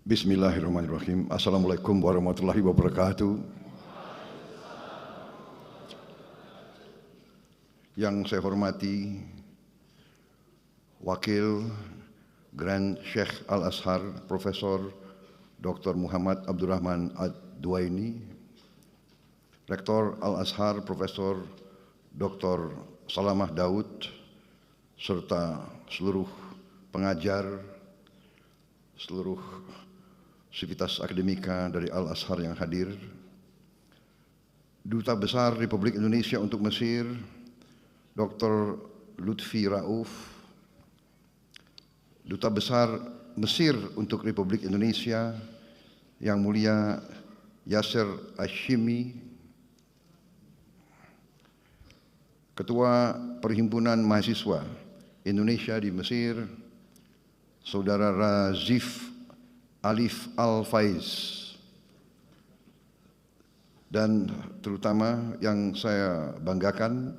Bismillahirrahmanirrahim. Assalamualaikum warahmatullahi wabarakatuh. Yang saya hormati Wakil Grand Sheikh Al-Azhar Profesor Dr. Muhammad Abdurrahman Ad-Duaini, Rektor Al-Azhar Profesor Dr. Salamah Daud, serta seluruh pengajar, seluruh sivitas akademika dari Al-Azhar yang hadir, Duta Besar Republik Indonesia untuk Mesir, Dr. Lutfi Rauf, Duta Besar Mesir untuk Republik Indonesia, Yang Mulia Yasser Hashimi, Ketua Perhimpunan Mahasiswa Indonesia di Mesir, Saudara Razif Alif Al-Faiz, dan terutama yang saya banggakan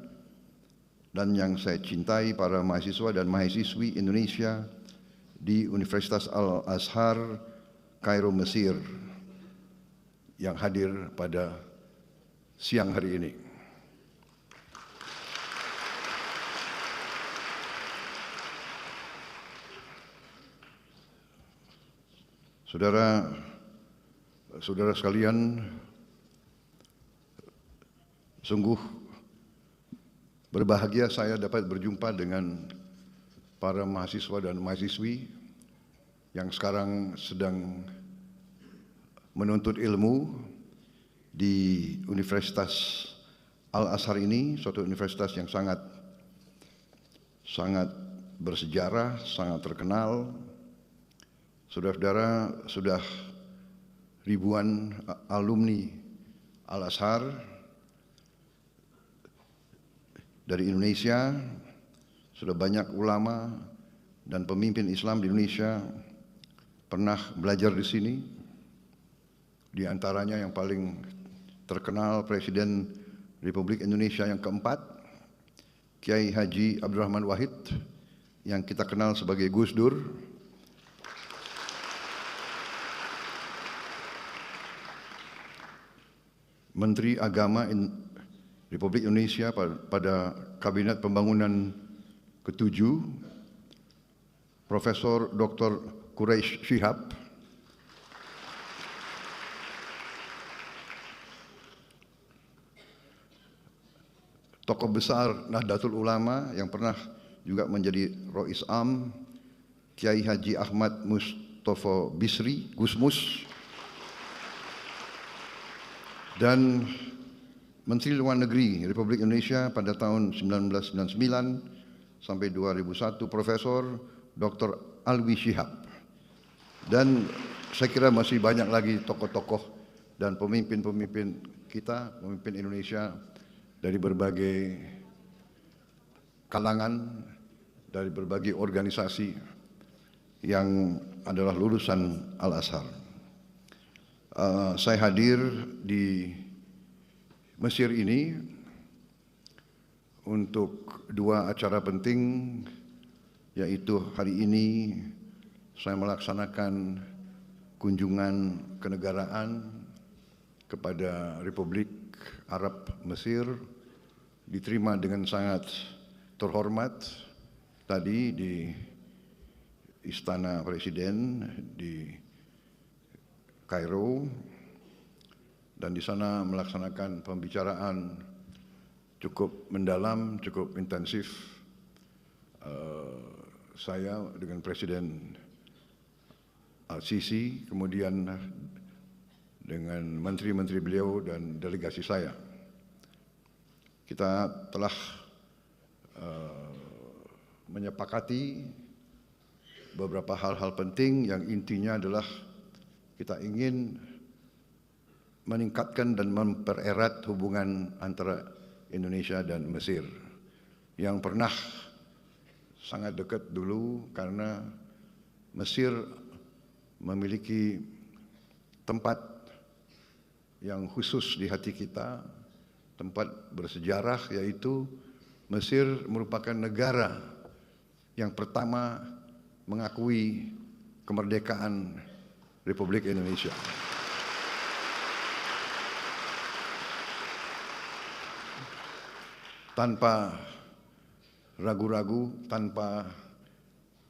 dan yang saya cintai, para mahasiswa dan mahasiswi Indonesia di Universitas Al-Azhar Kairo, Mesir, yang hadir pada siang hari ini. Saudara sekalian, sungguh berbahagia saya dapat berjumpa dengan para mahasiswa dan mahasiswi yang sekarang sedang menuntut ilmu di Universitas Al-Azhar ini, suatu universitas yang sangat bersejarah, sangat terkenal. Saudara-saudara, sudah ribuan alumni Al-Azhar dari Indonesia, sudah banyak ulama dan pemimpin Islam di Indonesia pernah belajar di sini. Di antaranya yang paling terkenal Presiden Republik Indonesia yang keempat, Kiai Haji Abdurrahman Wahid, yang kita kenal sebagai Gus Dur. Menteri Agama Republik Indonesia pada Kabinet Pembangunan ke-7, Profesor Dr. Quraish Shihab, tokoh besar Nahdlatul Ulama yang pernah juga menjadi Rois Am, Kiai Haji Ahmad Mustofa Bisri, Gusmus, dan Menteri Luar Negeri Republik Indonesia pada tahun 1999 sampai 2001, Profesor Dr. Alwi Shihab. Dan saya kira masih banyak lagi tokoh-tokoh dan pemimpin-pemimpin kita, pemimpin Indonesia dari berbagai kalangan, dari berbagai organisasi yang adalah lulusan Al-Azhar. Saya hadir di Mesir ini untuk dua acara penting, yaitu hari ini saya melaksanakan kunjungan kenegaraan kepada Republik Arab Mesir, diterima dengan sangat terhormat tadi di Istana Presiden di Kairo, dan di sana melaksanakan pembicaraan cukup mendalam, cukup intensif saya dengan Presiden Al-Sisi, kemudian dengan menteri-menteri beliau dan delegasi saya. Kita telah menyepakati beberapa hal-hal penting yang intinya adalah kita ingin meningkatkan dan mempererat hubungan antara Indonesia dan Mesir yang pernah sangat dekat dulu, karena Mesir memiliki tempat yang khusus di hati kita, tempat bersejarah, yaitu Mesir merupakan negara yang pertama mengakui kemerdekaan Republik Indonesia. Tanpa ragu-ragu, tanpa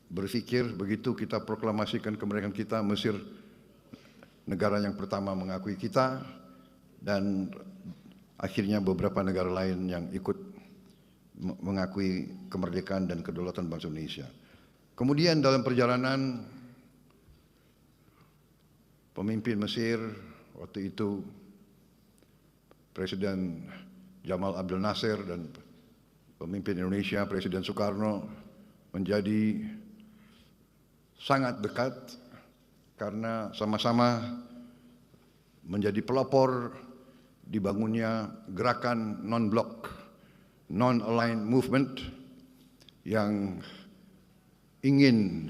berpikir, begitu kita proklamasikan kemerdekaan kita, Mesir negara yang pertama mengakui kita, dan akhirnya beberapa negara lain yang ikut mengakui kemerdekaan dan kedaulatan bangsa Indonesia. Kemudian dalam perjalanan, pemimpin Mesir waktu itu Presiden Jamal Abdel Nasser dan pemimpin Indonesia Presiden Soekarno menjadi sangat dekat karena sama-sama menjadi pelopor dibangunnya gerakan non-blok, non-aligned movement yang ingin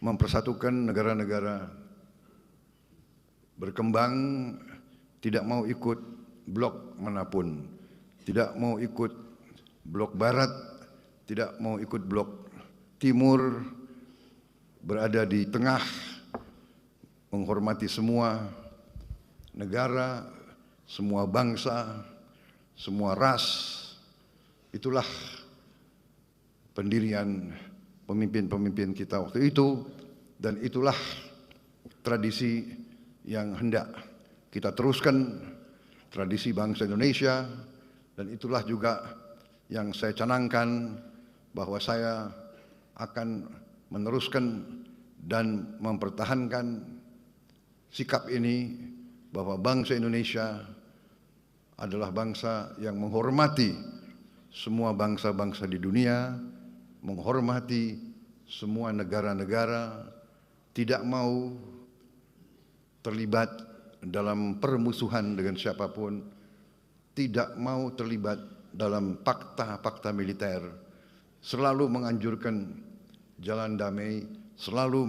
mempersatukan negara-negara berkembang, tidak mau ikut blok manapun, tidak mau ikut blok barat, tidak mau ikut blok timur, berada di tengah, menghormati semua negara, semua bangsa, semua ras. Itulah pendirian pemimpin-pemimpin kita waktu itu, dan itulah tradisi yang hendak kita teruskan, tradisi bangsa Indonesia, dan itulah juga yang saya canangkan bahwa saya akan meneruskan dan mempertahankan sikap ini, bahwa bangsa Indonesia adalah bangsa yang menghormati semua bangsa-bangsa di dunia, menghormati semua negara-negara, tidak mau terlibat dalam permusuhan dengan siapapun, tidak mau terlibat dalam fakta-fakta militer, selalu menganjurkan jalan damai, selalu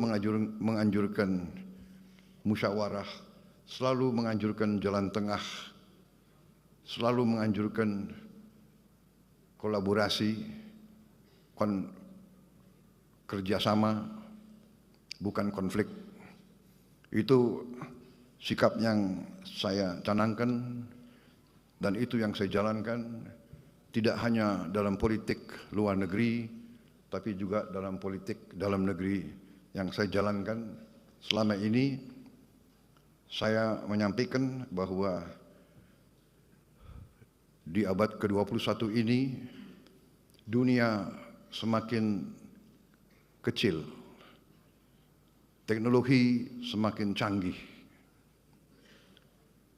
menganjurkan musyawarah, selalu menganjurkan jalan tengah, selalu menganjurkan kolaborasi, kerjasama, bukan konflik. Itu sikap yang saya canangkan, dan itu yang saya jalankan, tidak hanya dalam politik luar negeri, tapi juga dalam politik dalam negeri yang saya jalankan selama ini. Saya menyampaikan bahwa di abad ke-21 ini dunia semakin kecil, teknologi semakin canggih.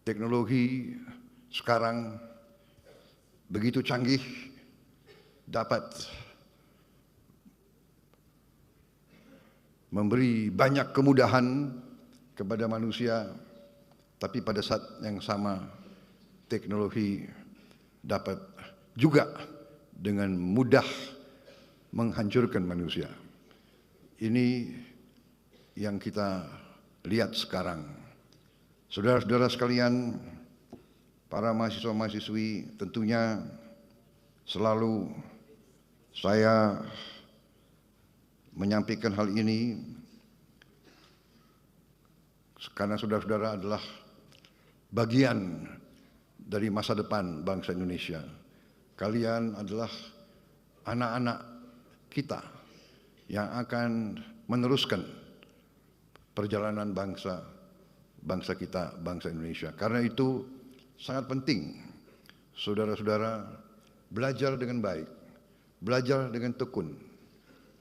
Teknologi sekarang begitu canggih, dapat memberi banyak kemudahan kepada manusia, tapi pada saat yang sama teknologi dapat juga dengan mudah menghancurkan manusia. Ini yang kita lihat sekarang. Saudara-saudara sekalian, para mahasiswa-mahasiswi, tentunya selalu saya menyampaikan hal ini karena saudara-saudara adalah bagian dari masa depan bangsa Indonesia. Kalian adalah anak-anak kita yang akan meneruskan perjalanan bangsa kita, bangsa Indonesia. Karena itu sangat penting saudara-saudara belajar dengan baik, belajar dengan tekun,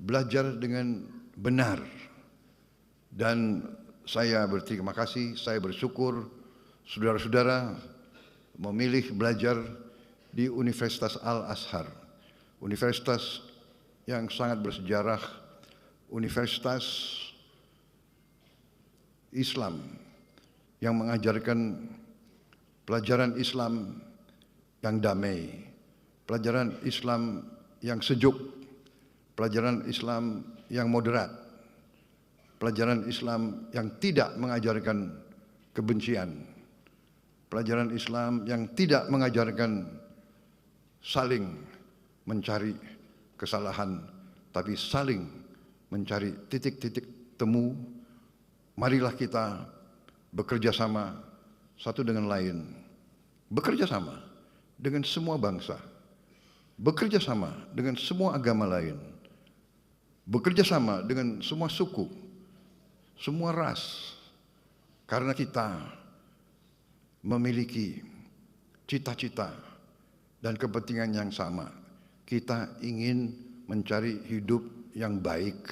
belajar dengan benar. Dan saya berterima kasih, saya bersyukur saudara-saudara memilih belajar di Universitas Al-Azhar, universitas yang sangat bersejarah, universitas Islam yang mengajarkan pelajaran Islam yang damai, pelajaran Islam yang sejuk, pelajaran Islam yang moderat, pelajaran Islam yang tidak mengajarkan kebencian, pelajaran Islam yang tidak mengajarkan saling mencari kesalahan, tapi saling mencari titik-titik temu marilah kita bekerja sama satu dengan lain, bekerja sama dengan semua bangsa, bekerja sama dengan semua agama lain, bekerja sama dengan semua suku, semua ras, karena kita memiliki cita-cita dan kepentingan yang sama. Kita ingin mencari hidup yang baik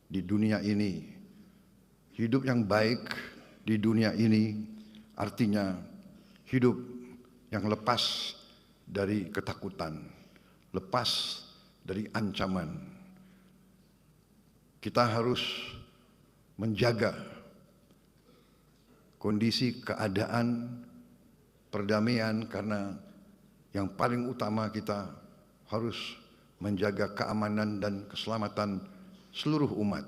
di dunia ini. Hidup yang baik di dunia ini artinya hidup yang lepas dari ketakutan, lepas dari ancaman. Kita harus menjaga kondisi keadaan perdamaian, karena yang paling utama kita harus menjaga keamanan dan keselamatan seluruh umat.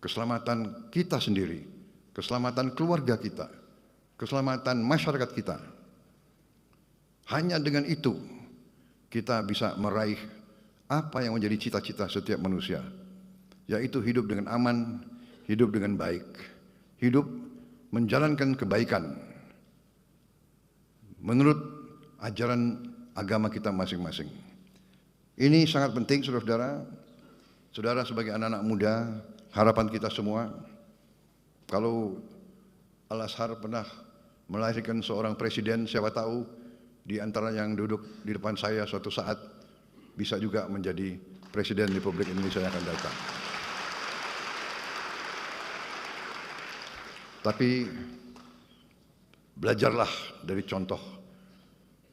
Keselamatan kita sendiri, keselamatan keluarga kita, keselamatan masyarakat kita. Hanya dengan itu kita bisa meraih apa yang menjadi cita-cita setiap manusia, yaitu hidup dengan aman, hidup dengan baik, hidup menjalankan kebaikan menurut ajaran agama kita masing-masing. Ini sangat penting, saudara-saudara. Saudara sebagai anak-anak muda, harapan kita semua, kalau Al-Azhar pernah melahirkan seorang presiden, siapa tahu di antara yang duduk di depan saya suatu saat bisa juga menjadi presiden Republik Indonesia yang akan datang. Tapi belajarlah dari contoh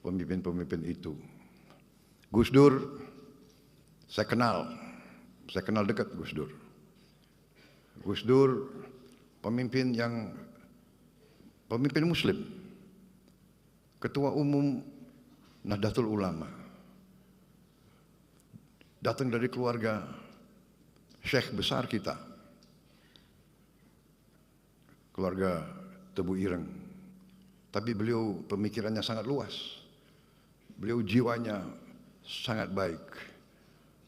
pemimpin-pemimpin itu. Gus Dur, saya kenal dekat Gus Dur. Gus Dur pemimpin Muslim, Ketua Umum Nahdlatul Ulama, datang dari keluarga syekh besar kita, keluarga Tebu Ireng. Tapi beliau pemikirannya sangat luas, beliau jiwanya sangat baik,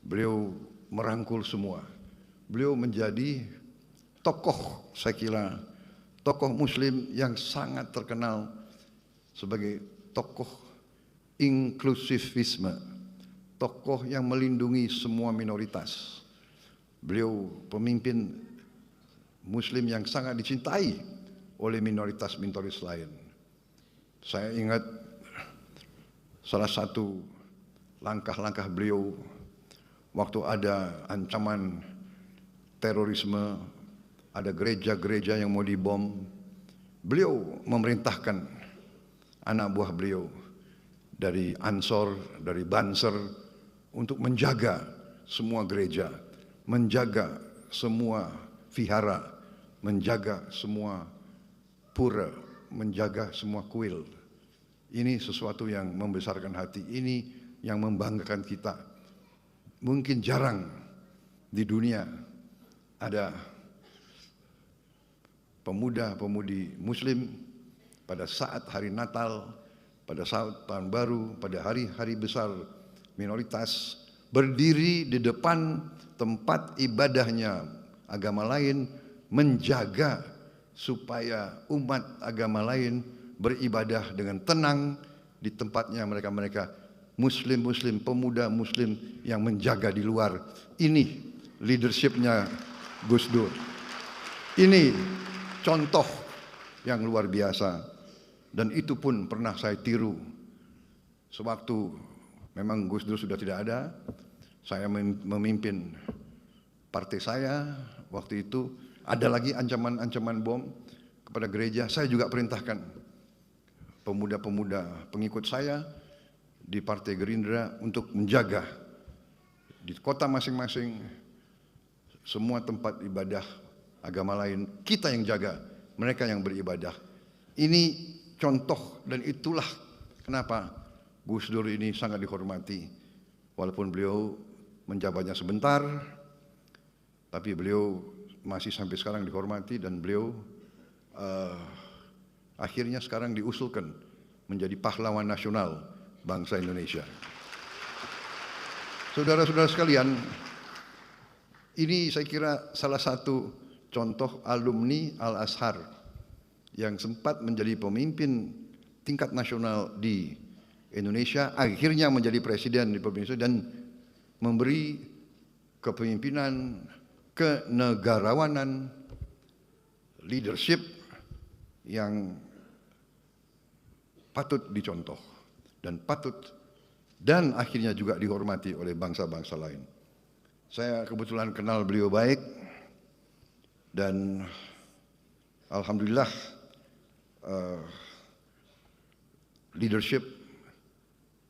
beliau merangkul semua. Beliau menjadi tokoh, saya kira tokoh Muslim yang sangat terkenal sebagai tokoh inklusivisme, tokoh yang melindungi semua minoritas. Beliau pemimpin Muslim yang sangat dicintai oleh minoritas-minoritas lain. Saya ingat salah satu langkah-langkah beliau waktu ada ancaman terorisme, ada gereja-gereja yang mau dibom. Beliau memerintahkan anak buah beliau dari Ansor, dari Banser untuk menjaga semua gereja, menjaga semua vihara, menjaga semua pura, menjaga semua kuil. Ini sesuatu yang membesarkan hati, ini yang membanggakan kita. Mungkin jarang di dunia ada pemuda-pemudi Muslim pada saat hari Natal, pada saat Tahun Baru, pada hari-hari besar minoritas, berdiri di depan tempat ibadahnya agama lain, menjaga supaya umat agama lain beribadah dengan tenang di tempatnya mereka-mereka Muslim-Muslim, pemuda Muslim yang menjaga di luar. Ini leadershipnya Gus Dur. Ini contoh yang luar biasa, dan itu pun pernah saya tiru. Sewaktu memang Gus Dur sudah tidak ada, saya memimpin partai saya. Waktu itu ada lagi ancaman-ancaman bom kepada gereja. Saya juga perintahkan pemuda-pemuda pengikut saya di Partai Gerindra untuk menjaga di kota masing-masing semua tempat ibadah agama lain. Kita yang jaga, mereka yang beribadah. Ini contoh, dan itulah kenapa Gus Dur ini sangat dihormati. Walaupun beliau menjabatnya sebentar, tapi beliau masih sampai sekarang dihormati, dan beliau akhirnya sekarang diusulkan menjadi pahlawan nasional bangsa Indonesia. Saudara-saudara sekalian, ini saya kira salah satu contoh alumni Al-Azhar yang sempat menjadi pemimpin tingkat nasional di Indonesia, akhirnya menjadi presiden di Indonesia dan memberi kepemimpinan, kenegarawanan, leadership yang patut dicontoh dan akhirnya juga dihormati oleh bangsa-bangsa lain. Saya kebetulan kenal beliau baik dan alhamdulillah leadership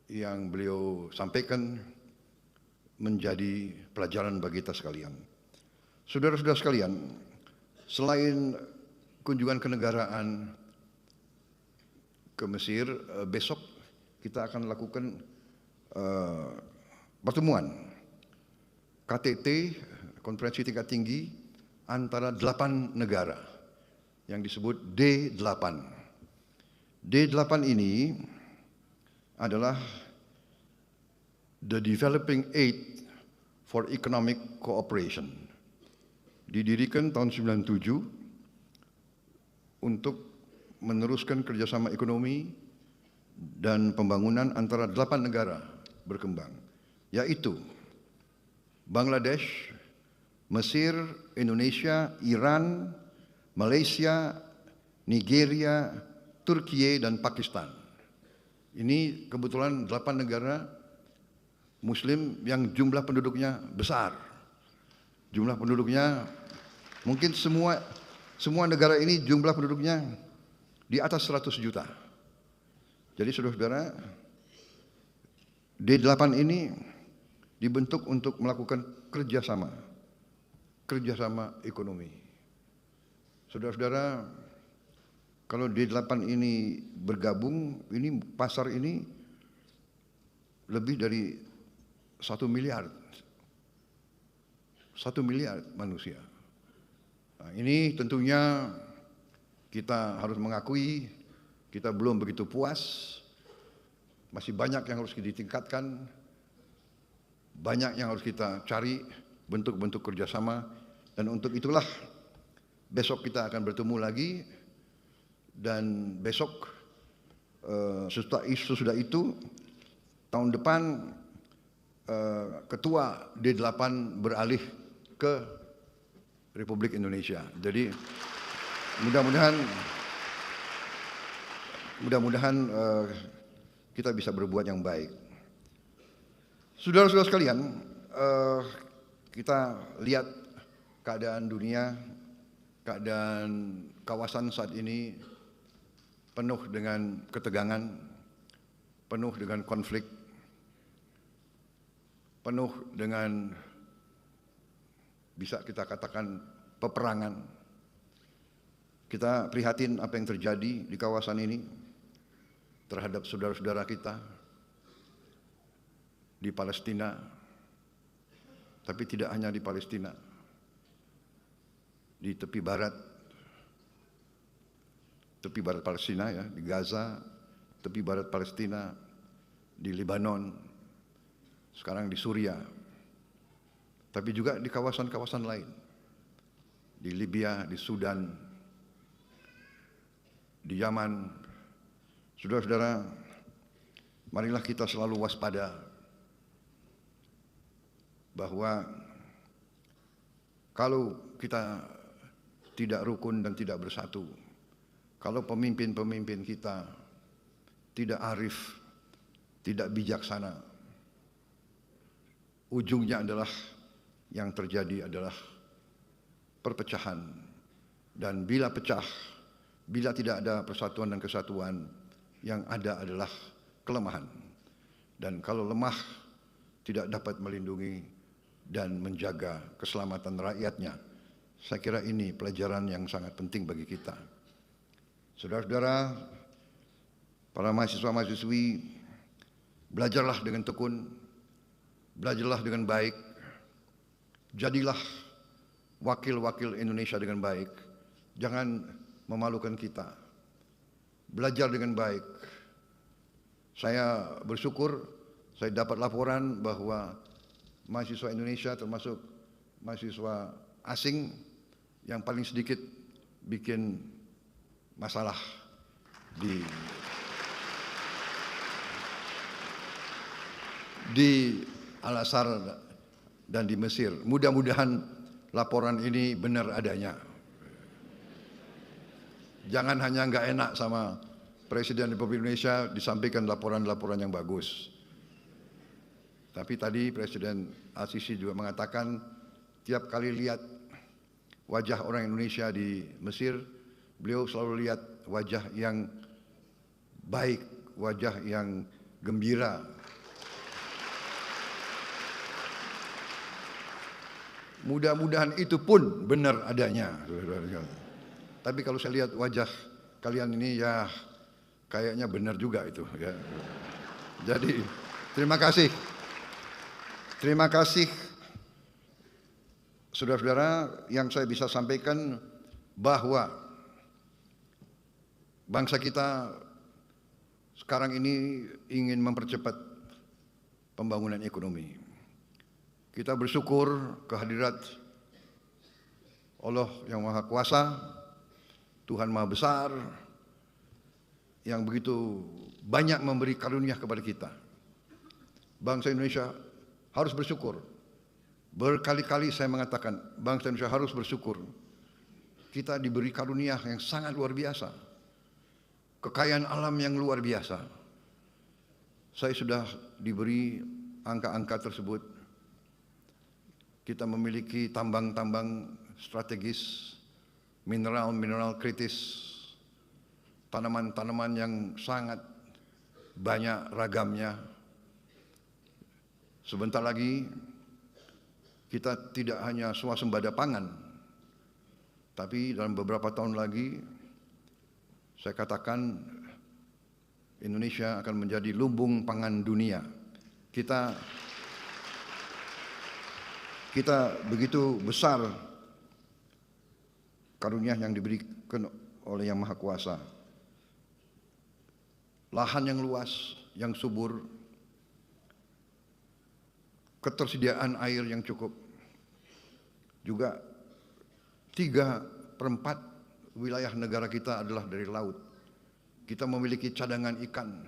yang beliau sampaikan menjadi pelajaran bagi kita sekalian. Saudara-saudara sekalian, selain kunjungan kenegaraan ke Mesir, besok kita akan lakukan pertemuan KTT, konferensi tingkat tinggi antara 8 negara yang disebut D8. D8 ini adalah the Developing Aid for Economic Cooperation. Didirikan tahun 97 untuk meneruskan kerjasama ekonomi dan pembangunan antara 8 negara berkembang, yaitu Bangladesh, Mesir, Indonesia, Iran, Malaysia, Nigeria, Turki dan Pakistan. Ini kebetulan 8 negara Muslim yang jumlah penduduknya besar. Jumlah penduduknya mungkin semua negara ini jumlah penduduknya di atas 100 juta. Jadi saudara-saudara, D8 ini dibentuk untuk melakukan kerjasama ekonomi. Saudara-saudara, kalau D8 ini bergabung, ini pasar ini lebih dari 1 miliar manusia. Nah, ini tentunya kita harus mengakui kita belum begitu puas, masih banyak yang harus ditingkatkan, banyak yang harus kita cari bentuk-bentuk kerjasama, dan untuk itulah besok kita akan bertemu lagi, dan besok sesudah itu tahun depan ketua D8 beralih ke Republik Indonesia. Jadi mudah-mudahan kita bisa berbuat yang baik. Saudara-saudara sekalian, kita lihat keadaan dunia, keadaan kawasan saat ini penuh dengan ketegangan, penuh dengan konflik, penuh dengan bisa kita katakan peperangan. Kita prihatin apa yang terjadi di kawasan ini terhadap saudara-saudara kita di Palestina, tapi tidak hanya di Palestina, di tepi barat Palestina ya, di Gaza, tepi barat Palestina, di Lebanon, sekarang di Suria, tapi juga di kawasan-kawasan lain, di Libya, di Sudan, di Yaman. Saudara-saudara, marilah kita selalu waspada bahwa kalau kita tidak rukun dan tidak bersatu, kalau pemimpin-pemimpin kita tidak arif, tidak bijaksana, ujungnya adalah yang terjadi adalah perpecahan. Dan bila pecah, bila tidak ada persatuan dan kesatuan, yang ada adalah kelemahan. Dan kalau lemah, tidak dapat melindungi dan menjaga keselamatan rakyatnya. Saya kira ini pelajaran yang sangat penting bagi kita. Saudara-saudara, para mahasiswa-mahasiswi, belajarlah dengan tekun, belajarlah dengan baik, jadilah wakil-wakil Indonesia dengan baik. Jangan memalukan kita. Belajar dengan baik. Saya bersyukur saya dapat laporan bahwa mahasiswa Indonesia termasuk mahasiswa asing yang paling sedikit bikin masalah di Al-Azhar dan di Mesir. Mudah-mudahan laporan ini benar adanya. Jangan hanya nggak enak sama Presiden Republik Indonesia disampaikan laporan-laporan yang bagus. Tapi tadi Presiden Al-Sisi juga mengatakan tiap kali lihat wajah orang Indonesia di Mesir, beliau selalu lihat wajah yang baik, wajah yang gembira. Mudah-mudahan itu pun benar adanya. Tapi kalau saya lihat wajah kalian ini ya kayaknya benar juga itu ya. Jadi terima kasih. Terima kasih saudara-saudara, yang saya bisa sampaikan bahwa bangsa kita sekarang ini ingin mempercepat pembangunan ekonomi. Kita bersyukur kehadirat Allah yang Maha Kuasa, Tuhan Maha Besar, yang begitu banyak memberi karunia kepada kita. Bangsa Indonesia harus bersyukur. Berkali-kali saya mengatakan, bangsa Indonesia harus bersyukur. Kita diberi karunia yang sangat luar biasa. Kekayaan alam yang luar biasa. Saya sudah diberi angka-angka tersebut. Kita memiliki tambang-tambang strategis, mineral-mineral kritis, tanaman-tanaman yang sangat banyak ragamnya. Sebentar lagi kita tidak hanya swasembada pangan, tapi dalam beberapa tahun lagi saya katakan Indonesia akan menjadi lumbung pangan dunia. Kita begitu besar karunia yang diberikan oleh Yang Maha Kuasa. Lahan yang luas, yang subur, ketersediaan air yang cukup. Juga 3/4 wilayah negara kita adalah dari laut. Kita memiliki cadangan ikan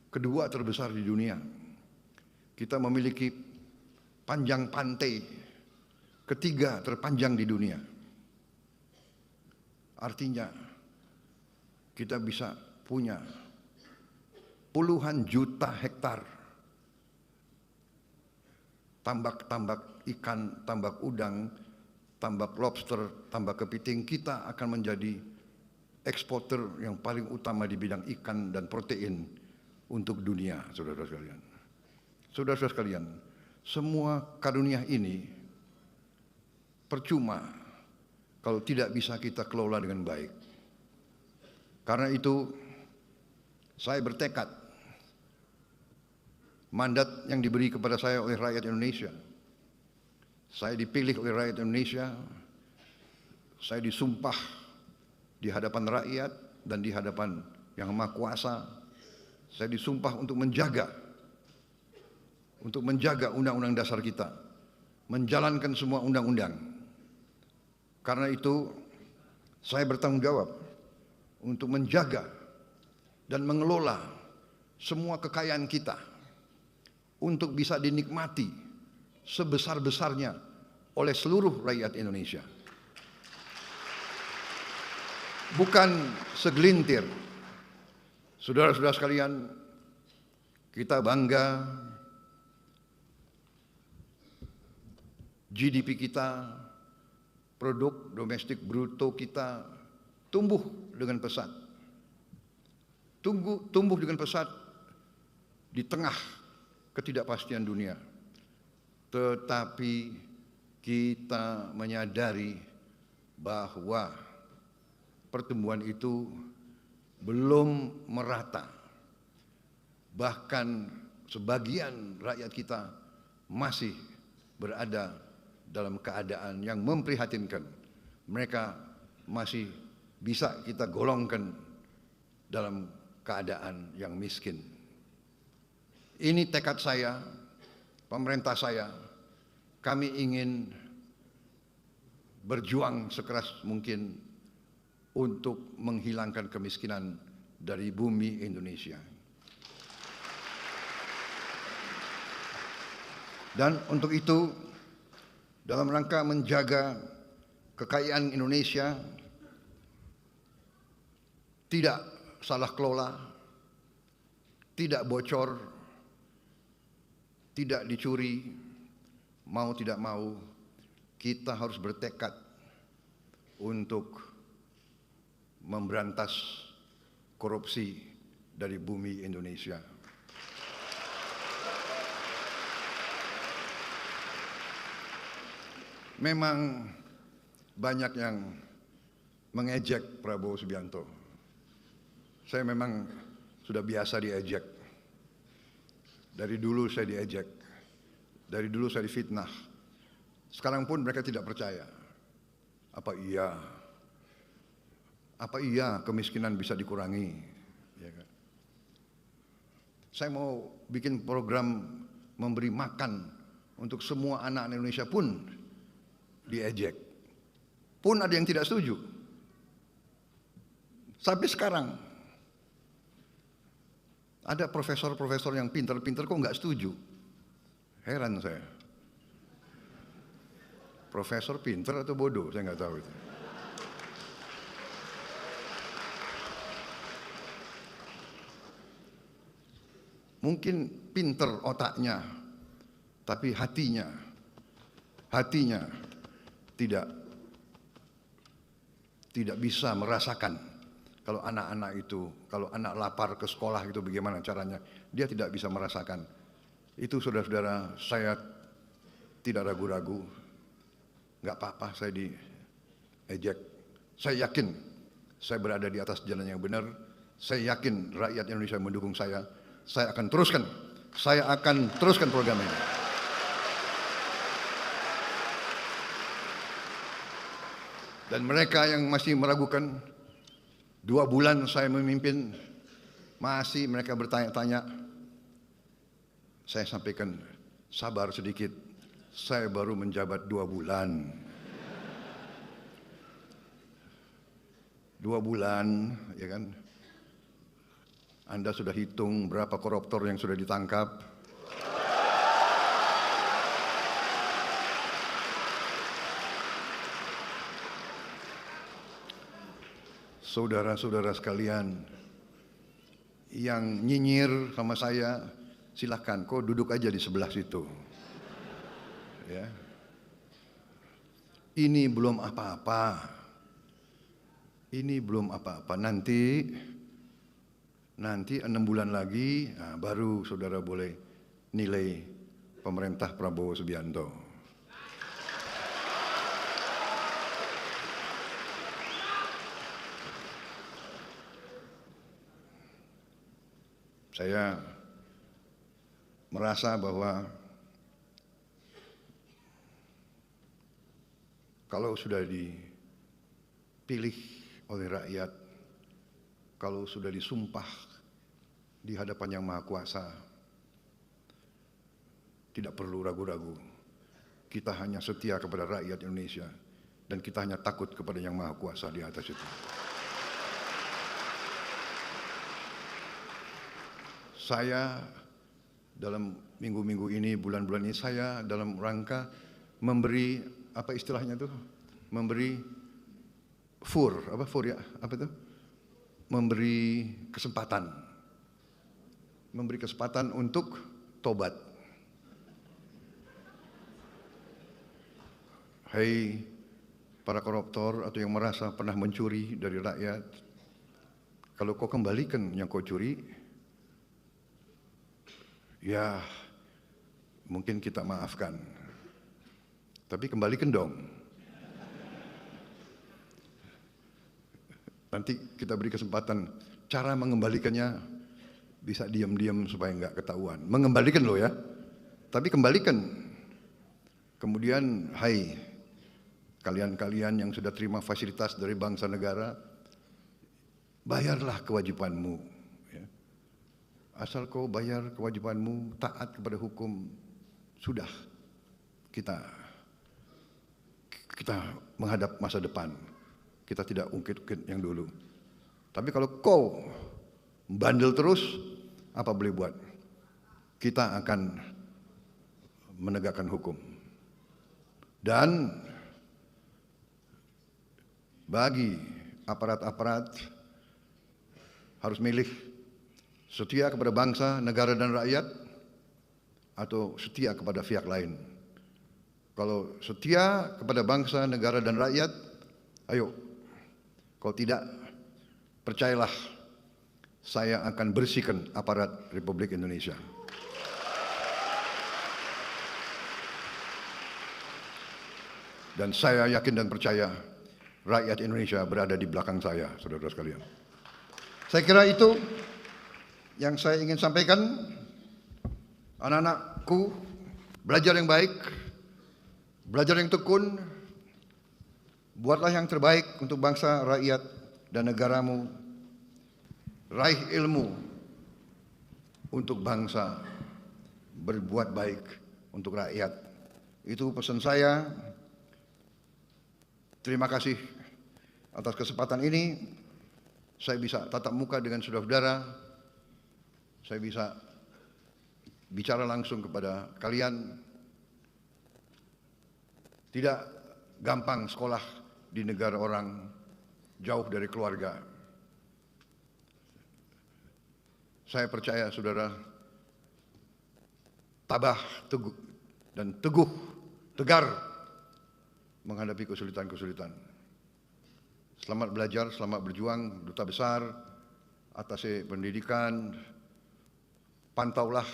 kedua terbesar di dunia. Kita memiliki panjang pantai ketiga terpanjang di dunia. Artinya kita bisa punya puluhan juta hektar tambak-tambak ikan, tambak udang, tambak lobster, tambak kepiting. Kita akan menjadi eksporter yang paling utama di bidang ikan dan protein untuk dunia, saudara-saudara sekalian. Saudara-saudara sekalian, semua karunia ini percuma kalau tidak bisa kita kelola dengan baik. Karena itu saya bertekad, mandat yang diberi kepada saya oleh rakyat Indonesia, saya dipilih oleh rakyat Indonesia, saya disumpah di hadapan rakyat dan di hadapan Yang Maha Kuasa, saya disumpah untuk menjaga undang-undang dasar kita, menjalankan semua undang-undang. Karena itu saya bertanggung jawab untuk menjaga dan mengelola semua kekayaan kita untuk bisa dinikmati sebesar-besarnya oleh seluruh rakyat Indonesia. Bukan segelintir. Saudara-saudara sekalian, kita bangga GDP kita, produk domestik bruto kita tumbuh dengan pesat. Tumbuh dengan pesat di tengah ketidakpastian dunia. Tetapi kita menyadari bahwa pertumbuhan itu belum merata. Bahkan sebagian rakyat kita masih berada dalam keadaan yang memprihatinkan. Mereka masih bisa kita golongkan dalam keadaan yang miskin. Ini tekad saya, pemerintah saya. Kami ingin berjuang sekeras mungkin untuk menghilangkan kemiskinan dari bumi Indonesia. Dan untuk itu, dalam rangka menjaga kekayaan Indonesia tidak salah kelola, tidak bocor, tidak dicuri, mau tidak mau kita harus bertekad untuk memberantas korupsi dari bumi Indonesia. Memang banyak yang mengejek Prabowo Subianto. Saya memang sudah biasa diejek. Dari dulu saya diejek. Dari dulu saya difitnah. Sekarang pun mereka tidak percaya. Apa iya kemiskinan bisa dikurangi? Ya kan? Saya mau bikin program memberi makan untuk semua anak Indonesia pun diejek. Pun ada yang tidak setuju. Sampai sekarang ada profesor-profesor yang pintar-pintar kok nggak setuju. Heran saya. Profesor pintar atau bodoh, saya nggak tahu itu. Mungkin pintar otaknya, tapi hatinya tidak bisa merasakan kalau anak-anak itu, kalau anak lapar ke sekolah itu bagaimana caranya, dia tidak bisa merasakan. Itu saudara-saudara, saya tidak ragu-ragu, nggak apa-apa saya diejek. Saya yakin saya berada di atas jalan yang benar, saya yakin rakyat Indonesia mendukung saya akan teruskan program ini. Dan mereka yang masih meragukan, 2 bulan saya memimpin, masih mereka bertanya-tanya, saya sampaikan, sabar sedikit, saya baru menjabat 2 bulan. 2 bulan, ya kan? Anda sudah hitung berapa koruptor yang sudah ditangkap? Saudara-saudara sekalian yang nyinyir sama saya, silahkan, kok duduk aja di sebelah situ. Ya. Ini belum apa-apa. Ini belum apa-apa. Nanti 6 bulan lagi, baru saudara boleh nilai pemerintah Prabowo Subianto. Saya merasa bahwa kalau sudah dipilih oleh rakyat, kalau sudah disumpah di hadapan Yang Maha Kuasa, tidak perlu ragu-ragu. Kita hanya setia kepada rakyat Indonesia dan kita hanya takut kepada Yang Maha Kuasa di atas itu. Saya dalam minggu-minggu ini, bulan-bulan ini, saya dalam rangka memberi, apa istilahnya itu? Memberi memberi kesempatan untuk tobat. Hai para koruptor atau yang merasa pernah mencuri dari rakyat, kalau kau kembalikan yang kau curi, ya mungkin kita maafkan, tapi kembalikan dong. Nanti kita beri kesempatan, cara mengembalikannya bisa diam-diam supaya nggak ketahuan. Mengembalikan loh ya, tapi kembalikan. Kemudian, hai kalian-kalian yang sudah terima fasilitas dari bangsa negara, bayarlah kewajibanmu. Ya. Asal kau bayar kewajibanmu, taat kepada hukum, sudah kita menghadap masa depan. Kita tidak ungkit-ungkit yang dulu. Tapi kalau kau bandel terus, apa boleh buat? Kita akan menegakkan hukum. Dan bagi aparat-aparat harus milih setia kepada bangsa, negara dan rakyat atau setia kepada pihak lain. Kalau setia kepada bangsa, negara dan rakyat, ayo. Kalau tidak, percayalah, saya akan bersihkan aparat Republik Indonesia. Dan saya yakin dan percaya rakyat Indonesia berada di belakang saya, saudara-saudara sekalian. Saya kira itu yang saya ingin sampaikan. Anak-anakku, belajar yang baik, belajar yang tekun, buatlah yang terbaik untuk bangsa, rakyat, dan negaramu. Raih ilmu untuk bangsa, berbuat baik untuk rakyat. Itu pesan saya. Terima kasih atas kesempatan ini. Saya bisa tatap muka dengan saudara-saudara. Saya bisa bicara langsung kepada kalian. Tidak gampang sekolah di negara orang, jauh dari keluarga. Saya percaya saudara tabah, teguh, dan teguh, tegar menghadapi kesulitan-kesulitan. Selamat belajar, selamat berjuang, Duta Besar, Atase Pendidikan. Pantaulah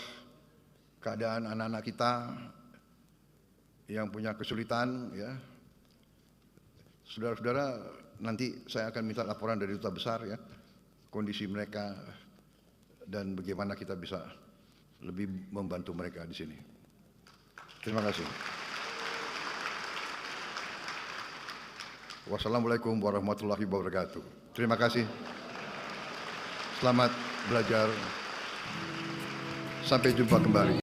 keadaan anak-anak kita yang punya kesulitan, ya. Saudara-saudara, nanti saya akan minta laporan dari Duta Besar, ya, kondisi mereka dan bagaimana kita bisa lebih membantu mereka di sini. Terima kasih. Wassalamualaikum warahmatullahi wabarakatuh. Terima kasih. Selamat belajar. Sampai jumpa kembali.